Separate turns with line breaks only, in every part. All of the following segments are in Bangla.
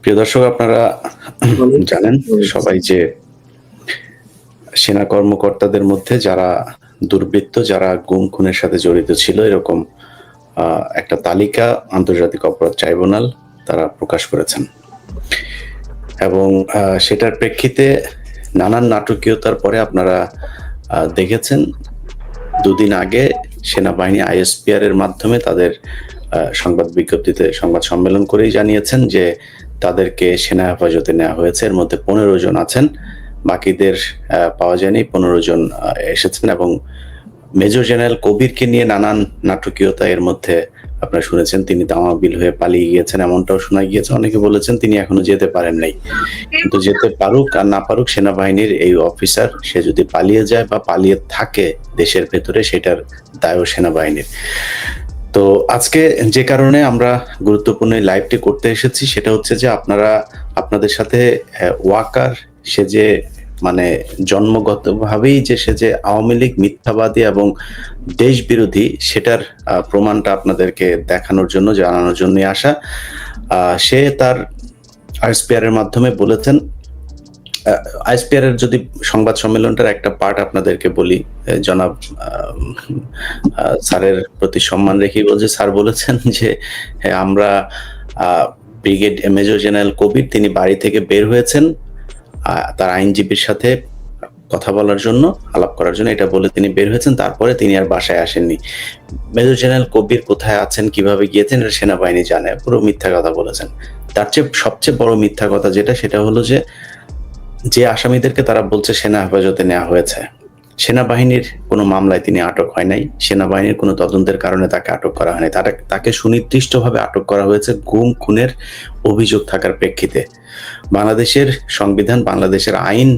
প্রিয় দর্শক, আপনারা জানেন সবাই যে সেনা কর্মকর্তাদের মধ্যে যারা দুর্বৃত্ত, যারা গুম খুনের সাথে জড়িত ছিল, এরকম একটা তালিকা আন্তর্জাতিক অপরাধ ট্রাইব্যুনাল তারা প্রকাশ করেছেন। এবং সেটার প্রেক্ষিতে নানান নাটকীয়তার পরে আপনারা দেখেছেন দুদিন আগে সেনাবাহিনী আইএসপিআর এর মাধ্যমে তাদের সংবাদ বিজ্ঞপ্তিতে সংবাদ সম্মেলন করেই জানিয়েছেন যে তাদেরকে সেনা হেফাজতে নেওয়া হয়েছে। এর মধ্যে 15 জন আছেন, বাকিদের পাওয়া যায়নি। 15 জন এসেছেন এবং মেজর জেনারেল কবিরকে নিয়ে নানান নাটকীয়তা এর মধ্যে আপনারা শুনেছেন। তিনি দামাবিল হয়ে পালিয়ে গিয়েছেন, এমনটাও শোনা গিয়েছে। অনেকে বলেছেন তিনি এখনো যেতে পারেন নাই। কিন্তু যেতে পারুক আর না পারুক, সেনাবাহিনীর এই অফিসার সে যদি পালিয়ে যায় বা পালিয়ে থাকে দেশের ভেতরে, সেটার দায়ও সেনাবাহিনীর। তো আজকে যে কারণে আমরা গুরুত্বপূর্ণ লাইভটি করতে এসেছি সেটা হচ্ছে যে আপনাদের সাথে ওয়াকার, সে যে মানে জন্মগতভাবেই যে সে যে আওয়ামী লীগ মিথ্যাবাদী এবং দেশ বিরোধী, সেটার প্রমাণটা আপনাদেরকে দেখানোর জন্য, জানানোর জন্যই আসা। সে তার আইএসপিআর এর মাধ্যমে বলেছেন, আইএসপিআর এর যদি সংবাদ সম্মেলনটার একটা পার্ট আপনাদেরকে বলি, জনাব স্যারের প্রতি সম্মান রেখেই বলছে। স্যার বলেছেন যে আমরা ব্রিগেড মেজর জেনারেল কবির তিনি বাড়ি থেকে বের হয়েছেন তার আইনজীবীর সাথে কথা বলার জন্য, আলাপ করার জন্য, এটা বলে তিনি বের হয়েছেন। তারপরে তিনি আর বাসায় আসেননি। মেজর জেনারেল কবির কোথায় আছেন, কিভাবে গিয়েছেন, এটা সেনাবাহিনী জানে। পুরো মিথ্যা কথা বলেছেন। তার চেয়ে সবচেয়ে বড় মিথ্যা কথা সেটা হলো যে আসামিদেরকে তারা বলছে সেনা হেফাজতে নেওয়া হয়েছে, সেনাবাহিনীর কোনো মামলায় তিনি আটক হয় নাই, সেনাবাহিনীর কোনো তদন্তের কারণে তাকে আটক করা হয়নি। তাকে সুনির্দিষ্টভাবে আটক করা হয়েছে গুম খুনের অভিযোগ থাকার প্রেক্ষিতে। বাংলাদেশের সংবিধান, বাংলাদেশের আইন,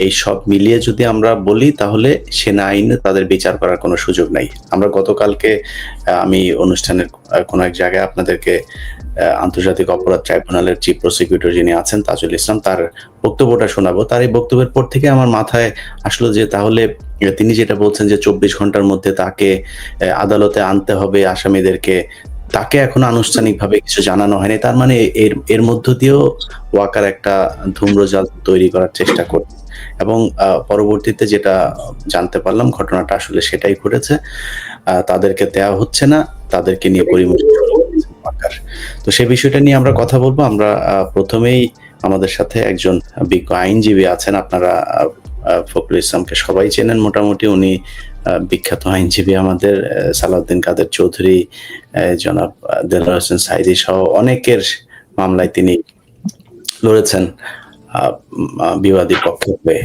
এই সব মিলিয়ে যদি আমরা বলি তাহলে সেনা আইনে তাদের বিচার করার কোনো সুযোগ নাই। আমরা গতকালকে আমি অনুষ্ঠানের কোনো এক জায়গায় আপনাদেরকে আন্তর্জাতিক অপরাধ ট্রাইব্যুনালের চিফ প্রসিকিউটর যিনি আছেন তাজুল ইসলাম, তার বক্তব্যটা শোনাবো। তার এই বক্তব্যের পর থেকে আমার মাথায় আসলো যে তাহলে তিনি যেটা বলছেন যে 24 ঘন্টার মধ্যে তাকে আদালতে আনতে হবে আসামিদেরকে, তাকে এখন আনুষ্ঠানিকভাবে কিছু জানানো হয়নি। তার মানে এর মধ্য দিয়েও ওয়াকার একটা ধূম্রজাল তৈরি করার চেষ্টা করছে। এবং পরবর্তীতে যেটা জানতে পারলাম, ঘটনাটা আসলে সেটাই ঘটেছে। তাদেরকে দেয়া হচ্ছে না, তাদেরকে নিয়ে পরিমর্শন ওয়াকার। তো সেই বিষয়টা নিয়ে আমরা কথা বলবো। আমরা প্রথমেই আমাদের সাথে একজন বিজ্ঞ আইনজীবী আছেন। আপনারা ফখরুল ইসলামকে সবাই চেনেন মোটামুটি। উনি বিখ্যাত আইনজীবী আমাদের, সালাউদ্দিন কাদের চৌধুরী, জনাব দেলোয়ার হোসেন সাইদি সহ অনেকের মামলায় তিনি লড়েছেন বিবাদী পক্ষ হয়ে।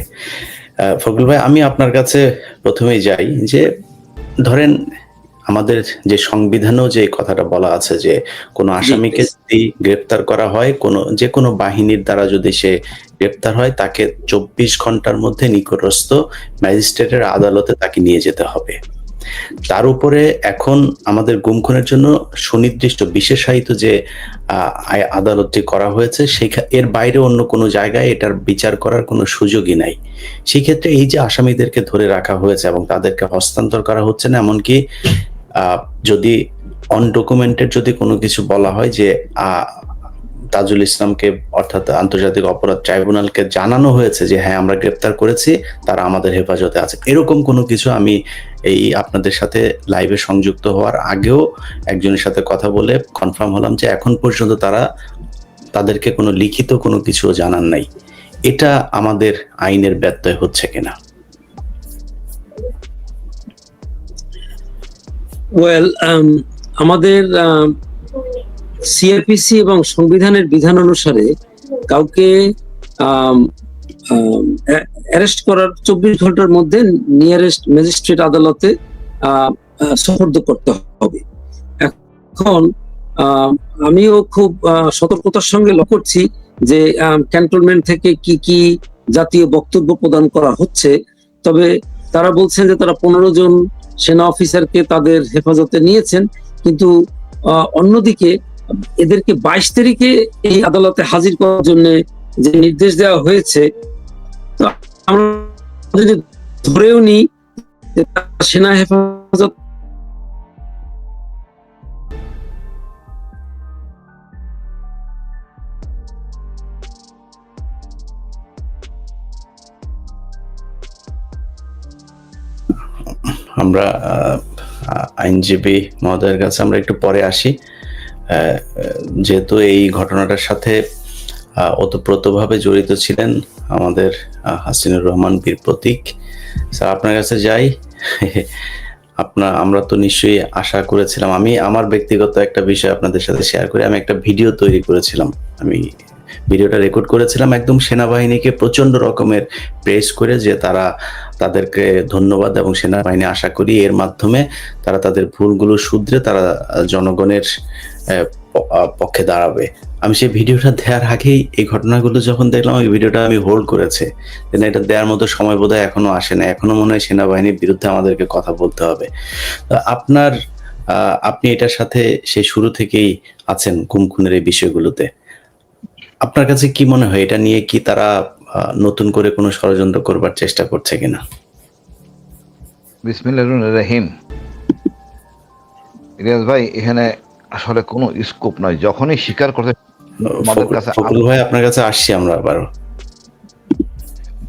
ফখরুল ভাই, আমি আপনার কাছে প্রথমেই যাই যে ধরেন আমাদের যে সংবিধানেও যে কথাটা বলা আছে যে কোনো আসামিকে যদি গ্রেপ্তার করা হয়, যে কোনো বাহিনীর দ্বারা যদি সে গ্রেপ্তার হয়, তাকে 24 ঘন্টার মধ্যে নিকটস্থ ম্যাজিস্ট্রেটের আদালতে তাকে নিয়ে যেতে হবে। তার উপরে এখন আমাদের গুম খুনের জন্য সুনির্দিষ্ট বিশেষায়িত যে আদালতটি করা হয়েছে, এর বাইরে অন্য কোনো জায়গায় এটার বিচার করার কোনো সুযোগই নাই। সেই ক্ষেত্রে এই যে আসামিদেরকে ধরে রাখা হয়েছে এবং তাদেরকে হস্তান্তর করা হচ্ছে না, এমনকি যদি অনডকুমেন্টেড যদি কোনো কিছু বলা হয় যে তাজুল ইসলামকে অর্থাৎ আন্তর্জাতিক অপরাধ ট্রাইব্যুনালকে জানানো হয়েছে যে হ্যাঁ আমরা গ্রেপ্তার করেছি, তারা আমাদের হেফাজতে আছে, এরকম কোনো কিছু আমি এই আপনাদের সাথে লাইভে সংযুক্ত হওয়ার আগেও একজনের সাথে কথা বলে কনফার্ম হলাম যে এখন পর্যন্ত তাদেরকে কোনো লিখিত কোনো কিছু জানান নাই। এটা আমাদের আইনের ব্যত্যয় হচ্ছে কিনা?
আমাদের সিআরপিসি এবং সংবিধানের বিধান অনুসারে কাউকে অ্যারেস্ট করার 24 ঘন্টার মধ্যে নিয়ারেস্ট ম্যাজিস্ট্রেট আদালতে সোপর্দ করতে হবে। এখন আমিও খুব সতর্কতার সঙ্গে লক্ষ্য করছি যে ক্যান্টনমেন্ট থেকে কি কি জাতীয় বক্তব্য প্রদান করা হচ্ছে। তবে তারা বলছেন যে তারা 15 জন সেনা অফিসারকে তাদের হেফাজতে নিয়েছেন, কিন্তু অন্যদিকে এদেরকে 22 তারিখে এই আদালতে হাজির করার জন্য যে নির্দেশ দেওয়া হয়েছে, তো আমরা যদি ধরেও নিই সেনা হেফাজত
আমরা আইনজীবী মহোদয়ের কাছে আমরা একটু পরে আসি। যেহেতু এই ঘটনাটার সাথে ওতপ্রোতভাবে জড়িত ছিলেন আমাদের হাসিনুর রহমান বীর প্রতীক স্যার, আপনার কাছে যাই। আমরা তো নিশ্চয়ই আশা করেছিলাম, আমি আমার ব্যক্তিগত একটা বিষয় আপনাদের সাথে শেয়ার করি। আমি একটা ভিডিও তৈরি করেছিলাম, আমি ভিডিওটা রেকর্ড করেছিলাম একদম সেনাবাহিনীকে প্রচন্ড রকমের প্রেস করে, যে তাদেরকে ধন্যবাদ, এবং সেনাবাহিনী আশা করি এর মাধ্যমে তারা তাদের ভুলগুলো শুধরে তারা জনগণের পক্ষে দাঁড়াবে। আমি সেই ভিডিওটা দেওয়ার আগেই এই ঘটনাগুলো যখন দেখলাম, ওই ভিডিওটা আমি হোল্ড করেছে, এটা দেওয়ার মতো সময় বোধহয় এখনো আসে না। এখনো মনে হয় সেনাবাহিনীর বিরুদ্ধে আমাদেরকে কথা বলতে হবে। আপনি এটার সাথে সেই শুরু থেকেই আছেন গুম খুনের এই বিষয়গুলোতে। আপনার কাছে কি মনে হয়, এটা নিয়ে কি তারা নতুন করে কোনো ষড়যন্ত্র করবার চেষ্টা করছে কিনা?
বিসমিল্লাহির রহিম। ইলিয়াস ভাই, এখানে আসলে কোনো স্কোপ নাই। যখনই স্বীকার করতে আমাদের কাছে,
ফখরুল ভাই আপনার কাছে আসছি আমরা আবারও।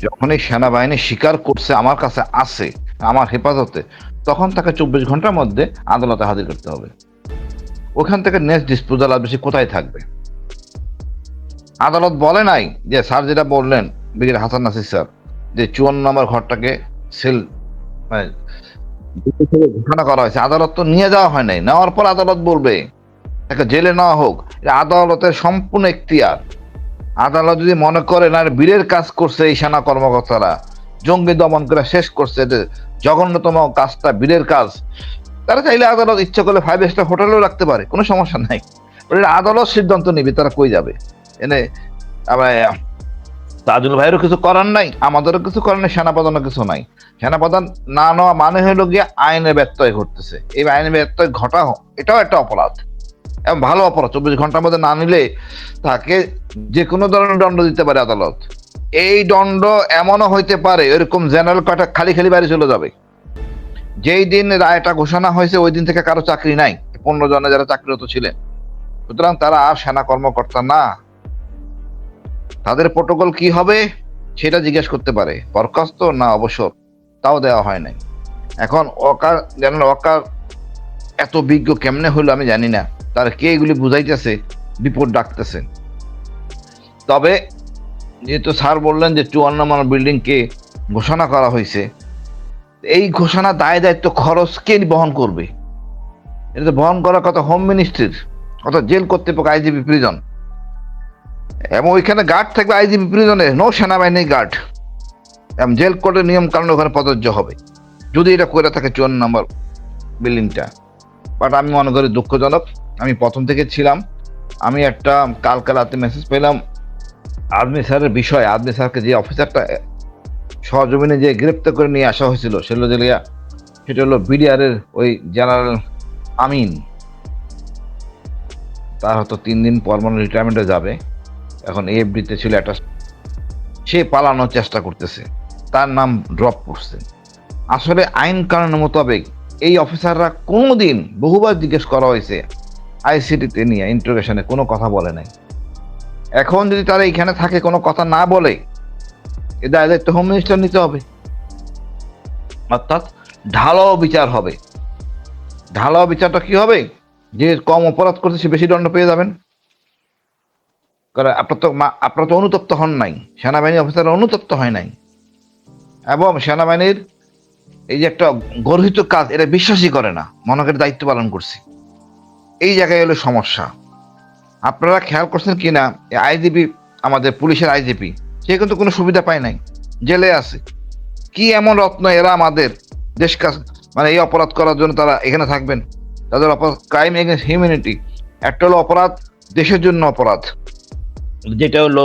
যখনই সেনাবাহিনী স্বীকার করছে আমার কাছে আছে, আমার হেফাজতে, তখন তাকে 24 ঘন্টার মধ্যে আদালতে হাজির করতে হবে। ওখান থেকে নেক্সট ডিসপোজাল আর বেশি কোথায় থাকবে? আদালত বলে নাই যে স্যার যেটা বললেন ব্রিগেডিয়ার হাসান নাসির স্যার, যে 54 নম্বর ঘরটাকে সেল মানে ঘোষণা করা হয়েছে। আদালত তো নিয়ে যাওয়া হয় নাই, নেওয়ার পর আদালত বলবে তাকে জেলে নেওয়া হোক। আদালতের সম্পূর্ণ এখতিয়ার। আদালত যদি মনে করে না বীরের কাজ করছে এই সেনা কর্মকর্তারা, জঙ্গি দমন করে শেষ করছে, জঘন্যতম কাজটা বীরের কাজ, তারা চাইলে আদালত ইচ্ছা করলে 5 স্টার হোটেলেও রাখতে পারে, কোনো সমস্যা নাই। আদালত সিদ্ধান্ত নিবে তারা কই যাবে। এনে তাজুল ভাইয়েরও কিছু করার নাই, আমাদেরও কিছু করার নাই, সেনাপ্রধানও কিছু নাই। সেনাপ্রধান না নেওয়া মানে হলো গিয়ে আইনের ব্যত্যয় ঘটতেছে। এই আইনের ব্যত্যয় ঘটা এটাও একটা অপরাধ, এবং ভালো অপরাধ। 24 ঘন্টার মধ্যে না নিলে তাকে যে কোনো ধরনের দণ্ড দিতে পারে আদালত। এই দণ্ড এমনও হইতে পারে এরকম জেনারেল কয়টা খালি খালি বাড়ি চলে যাবে। যেই দিন রায়টা ঘোষণা হয়েছে ওই দিন থেকে কারো চাকরি নাই, 15 জনে যারা চাকরিরত ছিলেন। সুতরাং তারা আর সেনা কর্মকর্তা না। তাদের প্রোটোকল কি হবে সেটা জিজ্ঞেস করতে পারে, বরখাস্ত না অবসর, তাও দেওয়া হয় নাই। এখন জেনারেল ওয়াকার এত বিজ্ঞ কেমনে হলো আমি জানি না, তার কে এগুলি বুঝাইতেছে, বিপদ ডাকতেছে। তবে যেহেতু স্যার বললেন যে 54 নম্বর বিল্ডিং কে ঘোষণা করা হয়েছে, এই ঘোষণা দায় দায়িত্ব খরচ কে বহন করবে? এটা তো বহন করার কথা হোম মিনিস্ট্রির, অর্থাৎ জেল কর্তৃপক্ষ, আইজিপি প্রিজন, এবং ওইখানে গার্ড থাকবে আইজিপি প্রিজনে, নো সেনাবাহিনী গার্ড। এবং জেল কোর্টের নিয়ম কারণে ওখানে প্রযোজ্য হবে যদি এটা করে থাকে 54 নম্বর বিল্ডিংটা। বাট আমি মনে করি দুঃখজনক। আমি প্রথম থেকে ছিলাম, আমি একটা কালকে রাতে মেসেজ পেলাম আর্মি স্যারের বিষয়। আর্মি স্যারকে যে অফিসারটা সহজমিনে যে গ্রেপ্তার করে নিয়ে আসা হয়েছিল সেটা হলো বিডিআর এর ওই জেনারেল আমিন। তার হয়তো 3 দিন পর মনে রিটায়ারমেন্টে যাবে। এখন এফডিতে ছিল একটা, সে পালানোর চেষ্টা করতেছে, তার নাম ড্রপ করছে। আসলে আইন কানুনের মোতাবেক এই অফিসাররা কোনোদিন, বহুবার জিজ্ঞেস করা হয়েছে আইসিটিতে নিয়ে ইন্টারোগেশনে, কোনো কথা বলে নাই। এখন যদি তারা এখানে থাকে কোনো কথা না বলে, এ দায়িত্ব হোম মিনিস্টার নিতে হবে। অর্থাৎ ঢালাও বিচার হবে। ঢালাও বিচারটা কি হবে? যে কম অপরাধ করছে সে বেশি দণ্ড পেয়ে যাবেন। কারণ আপনারা তো অনুতপ্ত হন নাই, সেনাবাহিনী অফিসাররা অনুতপ্ত হয় নাই, এবং সেনাবাহিনীর এই যে একটা গর্হিত কাজ এটা বিশ্বাসই করে না, মনে করে দায়িত্ব পালন করছি। এই জায়গায় হলো সমস্যা। আপনারা খেয়াল করছেন কিনা, আইজিপি, আমাদের পুলিশের আইজিপি, সে কিন্তু কোনো সুবিধা পায় নাই, জেলে আছে। কি এমন রত্ন এরা আমাদের দেশ কাজ, মানে এই অপরাধ করার জন্য তারা এখানে থাকবেন? তাদের অপরাধ ক্রাইম এগেন্স্ট হিউম্যানিটি। একটা হলো অপরাধ দেশের জন্য অপরাধ, যেটা হলো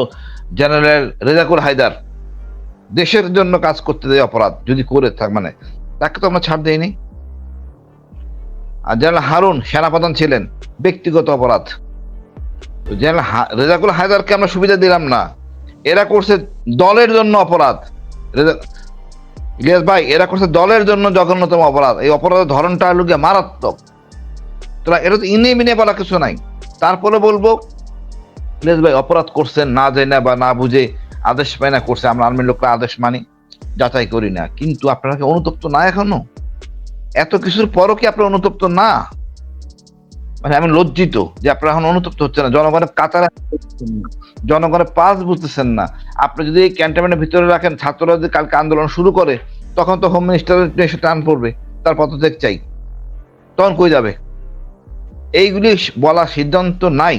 জেনারেল রেজাকুল হায়দার দেশের জন্য কাজ করতে দেয় অপরাধ যদি করে মানে তাকে তো আমরা ছাড় দেইনি। আর জেনারেল হারুন সেনাপ্রধান ছিলেন, ব্যক্তিগত অপরাধ। জেনারেল রেজাকুল হায়দারকে আমরা সুবিধা দিলাম না, এরা করছে দলের জন্য অপরাধ। ইলিয়াস ভাই, এরা করছে দলের জন্য জঘন্যতম অপরাধ। এই অপরাধের ধরনটা হলো গিয়ে মারাত্মক। তোরা এটা তো ইনে মিনে বলা কিছু নাই। তারপরে বলবো ইলিয়াস ভাই অপরাধ করছেন না জানা বা না বুঝে, আদেশ পায় না করছে, আমরা আর্মির লোকরা আদেশ মানি, যাচাই করি না। কিন্তু আপনারা কি অনুতপ্ত না এখনো? এত কিছুর পরও কি আপনার অনুতপ্ত না? মানে আমি লজ্জিত যে আপনারা এখন অনুতপ্ত হচ্ছে না, জনগণের কাতারে জনগণের পাস বুঝতেছেন না। আপনি যদি এই ক্যান্টনমেন্টের ভিতরে রাখেন, ছাত্ররা যদি কালকে আন্দোলন শুরু করে, তখন তো হোম মিনিস্টারের এসে টান পড়বে, তার পদত্যাগ চাই, তখন কই যাবে? এইগুলি বলা সিদ্ধান্ত নাই।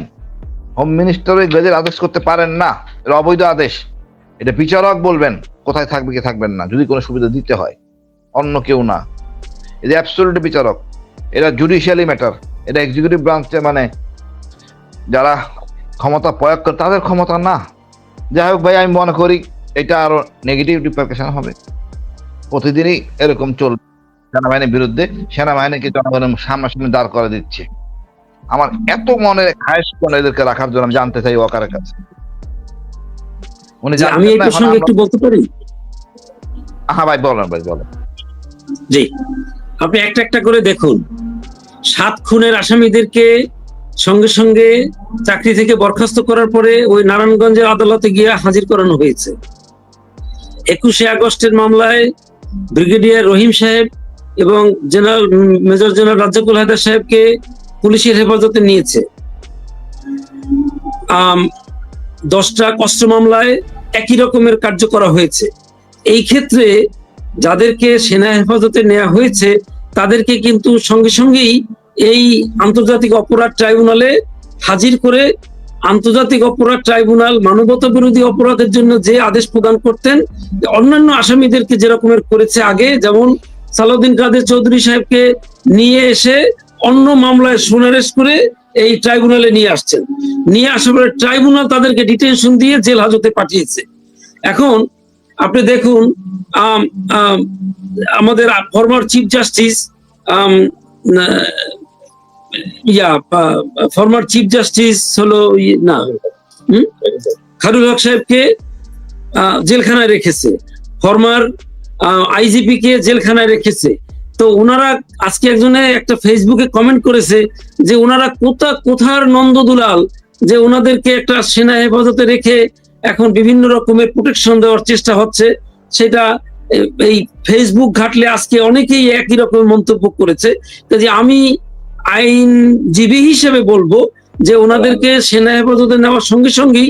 হোম মিনিস্টার ওই গেজেট আদেশ করতে পারেন না, এটা অবৈধ আদেশ। এটা বিচারক বলবেন কোথায় থাকবে কি থাকবেন না, যদি কোনো সুবিধা দিতে হয়, অন্য কেউ না। এটা অ্যাবসলিউট বিচারক, এটা জুডিশিয়ালি ম্যাটার, এটা এক্সিকিউটিভ ব্রাঞ্চে মানে যারা ক্ষমতা প্রয়োগ করে তাদের ক্ষমতা না। যাই হোক ভাই, আমি মনে করি এটা আরো নেগেটিভ রিপারকেশন হবে। প্রতিদিনই এরকম চলবে, সেনাবাহিনীর বিরুদ্ধে সেনাবাহিনীকে জনগণের সামনাসামনি দাঁড় করে দিচ্ছে। আমার এত মনে খায়েশ করে এদেরকে রাখার জন্য আমি জানতে চাই ওয়াকারের কাছে। উনি
আমি এই প্রসঙ্গে একটু বলতে পারি?
হ্যাঁ ভাই বলেন, ভাই বলেন।
জি, আপনি একটা একটা করে দেখুন। 7 খুনের আসামিদেরকে সঙ্গে সঙ্গে চাকরি থেকে বরখাস্ত করার পরে ওই নারায়ণগঞ্জের আদালতে গিয়ে হাজির করানো হয়েছে। 21শে আগস্টের মামলায় ব্রিগেডিয়ার রহিম সাহেব এবং মেজর জেনারেল রাজ্জাকুল হায়দার সাহেবকে পুলিশের হেফাজতে নিয়েছে। 10টা অস্ত্র মামলায় একই রকমের কার্য করা হয়েছে। এই ক্ষেত্রে যাদেরকে সেনা হেফাজতে নেওয়া হয়েছে তাদেরকে কিন্তু সঙ্গে সঙ্গেই এই আন্তর্জাতিক অপরাধ ট্রাইব্যুনালে হাজির করে আন্তর্জাতিক অপরাধ ট্রাইব্যুনাল মানবতা বিরোধী অপরাধের জন্য যে আদেশ প্রদান করতেন, অন্যান্য আসামিদেরকে যেরকমের করেছে আগে, যেমন সালাউদ্দিন কাদের চৌধুরী সাহেবকে নিয়ে এসে অন্য মামলায় সুনারেশ করে এই ট্রাইব্যুনালে নিয়ে আসছেন। নিয়ে আসার পরে ট্রাইব্যুনাল তাদেরকে ডিটেনশন দিয়ে জেল হাজতে পাঠিয়েছে। এখন আপনি দেখুন, আমাদের former chief justice former chief justice হলো না খায়রুল হক সাহেবকে জেলখানায় রেখেছে, ফরমার আইজিপি কে জেলখানায় রেখেছে। তো ওনারা আজকে একজনে একটা ফেসবুকে কমেন্ট করেছে যে ওনারা কোথার নন্দদুলাল যে ওনাদেরকে একটা সেনা হেফাজতে রেখে এখন বিভিন্ন রকমের প্রোটেকশন দেওয়ার চেষ্টা হচ্ছে। সেটা এই ফেসবুক ঘাটলে আজকে অনেকেই একই রকমের মন্তব্য করেছে। কাজে আমি আইনজীবী হিসেবে বলবো যে ওনাদেরকে সেনা হেফাজতে নেওয়ার সঙ্গে সঙ্গেই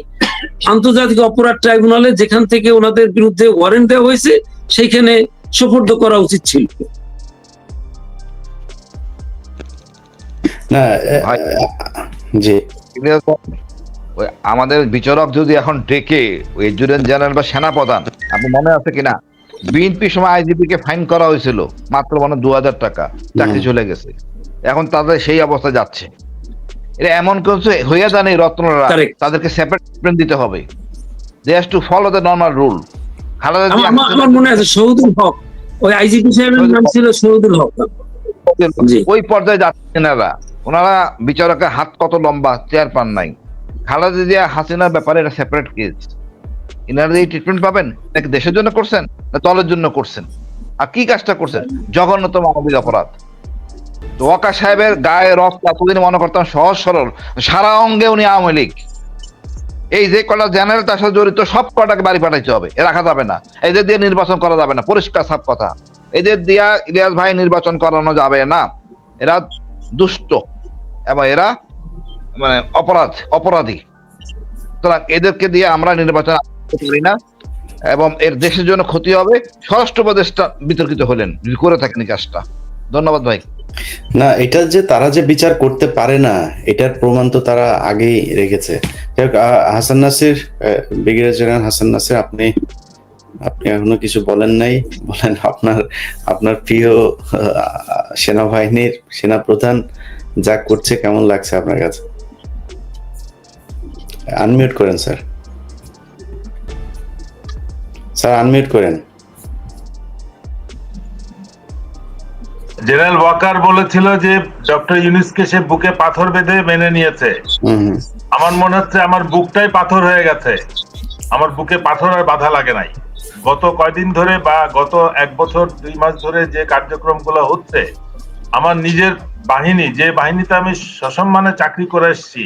আন্তর্জাতিক অপরাধ ট্রাইব্যুনালে যেখান থেকে ওনাদের বিরুদ্ধে ওয়ারেন্ট দেওয়া হয়েছে সেইখানে সোপর্দ করা উচিত ছিল।
না জি,
আমাদের বিচারক যদি এখন ডেকে ওই এডজুটেন্ট জেনারেল বা সেনাপ্রধান, আপনি মনে আছে কিনা বিএনপি সময় আইজিপি কে ফাইন করা হয়েছিল মাত্র 2000 টাকা, চাকরি চলে গেছে, এখন তাদের সেই অবস্থা যাচ্ছে। এটা এমন কিছু হইয়া জানে রত্নরা, তাদেরকে সেপারেট দিতে হবে। They has to follow the normal rule.
আমার মনে আছে শহীদুল হক, ওই আইজিপি সাহেবের নাম ছিল শহীদুল হক।
ওই পর্যায়ে যাচ্ছেন ওনারা বিচারকের হাত কত লম্বা, চেয়ার পান নাই। খালেদা জিয়া হাসিনার ব্যাপারে এটা সেপারেট কেস। ইনারা এই ট্রিটমেন্ট পাবেন নাকি দেশের জন্য করছেন না দলের জন্য করছেন? আর কি কাজটা করছেন? জঘন্যতম মানবিক অপরাধ। তো ওয়াকা সাহেবের গায়ে রক্ত এতদিন মনে করতাম সহজ সরল, সারা অঙ্গে উনি আওয়ামী লীগ। এই যে কটা জেনারেল তার সাথে জড়িত সব কটাকে বাড়ি পাঠাইতে হবে, এ রাখা যাবে না। এদের দিয়ে নির্বাচন করা যাবে না, পরিষ্কার সব কথা। এদের দিয়া ইলিয়াস ভাই নির্বাচন করানো যাবে না। এরা দুষ্ট এবং এরা মানে অপরাধী। সুতরাং এদেরকে দিয়ে আমরা নির্বাচন করি না এবং এর দেশের জন্য ক্ষতি হবে। স্বরাষ্ট্র উপদেষ্টা বিতর্কিত হলেন যদি করে থাকেন এই কাজটা। ধন্যবাদ ভাই।
না, এটা যে তারা যে বিচার করতে পারে না এটার প্রমাণ তো তারা আগেই রেখেছে। হাসান নাসির, ব্রিগেডিয়ার জেনারেল হাসান নাসির, আপনি এখনো কিছু বলেন নাই, বলেন আপনার প্রিয় সেনাবাহিনীর সেনাপ্রধান যা করছে কেমন লাগছে আপনার কাছে? আনমিউট করেন স্যার, আনমিউট করেন।
জেনারেল ওয়াকার বলেছিল যে ডক্টর ইউনূসকে সে বুকে পাথর বেঁধে মেনে নিয়েছে। আমার মনে হচ্ছে আমার বুকটাই পাথর হয়ে গেছে, আমার বুকে পাথর আর বাধা লাগে নাই। গত কয়দিন ধরে বা গত 1 বছর 2 মাস ধরে যে কার্যক্রমগুলো হচ্ছে, আমার নিজের বাহিনী, যে বাহিনীতে আমি সসম্মানে চাকরি করে এসেছি,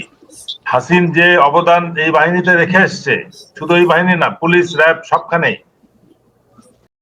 হাসিন যে অবদান এই বাহিনীতে রেখে এসছে, শুধু এই বাহিনী না, পুলিশ, র্যাব সবখানেই